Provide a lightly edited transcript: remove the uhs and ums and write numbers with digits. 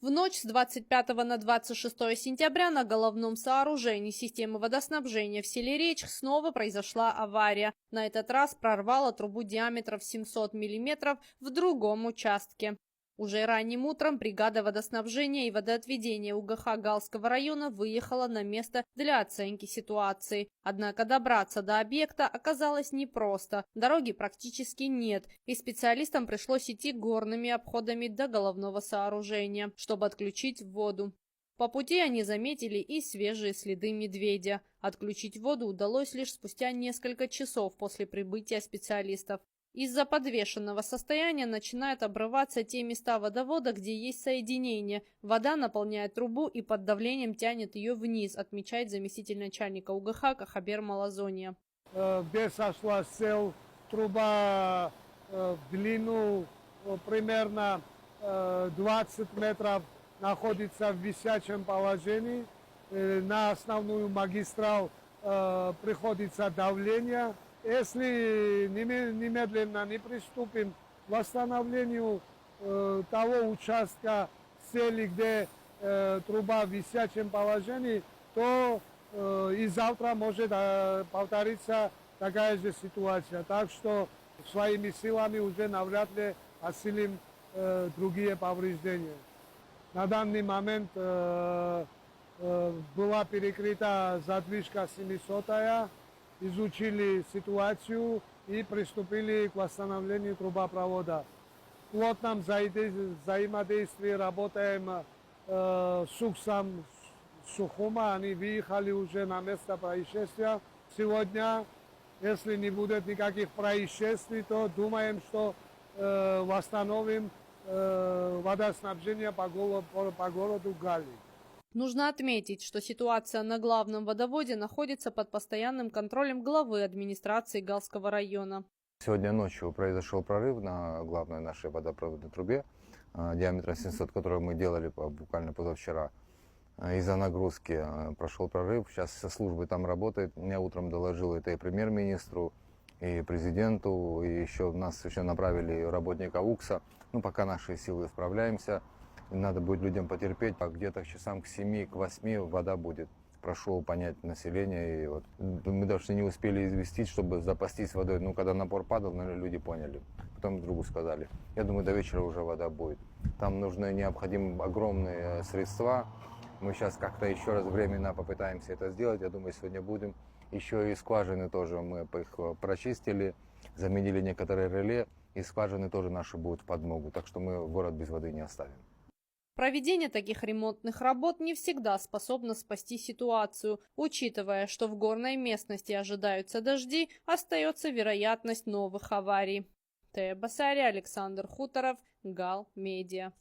В ночь с 25 на 26 сентября на головном сооружении системы водоснабжения в селе Речь снова произошла авария. На этот раз прорвало трубу диаметром 700 мм в другом участке. Уже ранним утром бригада водоснабжения и водоотведения УГХ Галского района выехала на место для оценки ситуации. Однако добраться до объекта оказалось непросто. Дороги практически нет, и специалистам пришлось идти горными обходами до головного сооружения, чтобы отключить воду. По пути они заметили и свежие следы медведя. Отключить воду удалось лишь спустя несколько часов после прибытия специалистов. Из-за подвешенного состояния начинают обрываться те места водовода, где есть соединение. Вода наполняет трубу и под давлением тянет ее вниз, отмечает заместитель начальника УГХ Кахабер Малазония. Где сошла сел, труба в длину примерно 20 метров находится в висячем положении. На основную магистраль приходится давление. Если немедленно не приступим к восстановлению того участка сели, где труба в висячем положении, то и завтра может повториться такая же ситуация. Так что своими силами уже навряд ли осилим другие повреждения. На данный момент была перекрыта задвижка 700-я, изучили ситуацию и приступили к восстановлению трубопровода. В плотном взаимодействии работаем с УКСом Сухума, они выехали уже на место происшествия. Сегодня, если не будет никаких происшествий, то думаем, что восстановим водоснабжение по городу Гали. Нужно отметить, что ситуация на главном водоводе находится под постоянным контролем главы администрации Галского района. Сегодня ночью произошел прорыв на главной нашей водопроводной трубе диаметром 700, которую мы делали буквально позавчера. Из-за нагрузки прошел прорыв. Сейчас все службы там работают. Мне утром доложил это и премьер-министру, и президенту, и нас еще направили работника УКСа. Ну, пока наши силы справляемся. Надо будет людям потерпеть, где-то к часам к 7, к 8 вода будет. Прошу понять население. И вот мы даже не успели известить, чтобы запастись водой. Ну, когда напор падал, наверное, люди поняли. Потом другу сказали. Я думаю, до вечера уже вода будет. Там необходимы огромные средства. Мы сейчас как-то еще раз временно попытаемся это сделать. Я думаю, сегодня будем. Еще и скважины тоже мы их прочистили, заменили некоторые реле. И скважины тоже наши будут в подмогу. Так что мы город без воды не оставим. Проведение таких ремонтных работ не всегда способно спасти ситуацию. Учитывая, что в горной местности ожидаются дожди, остается вероятность новых аварий. Тея Басария, Александр Хуторов, Гал Медиа.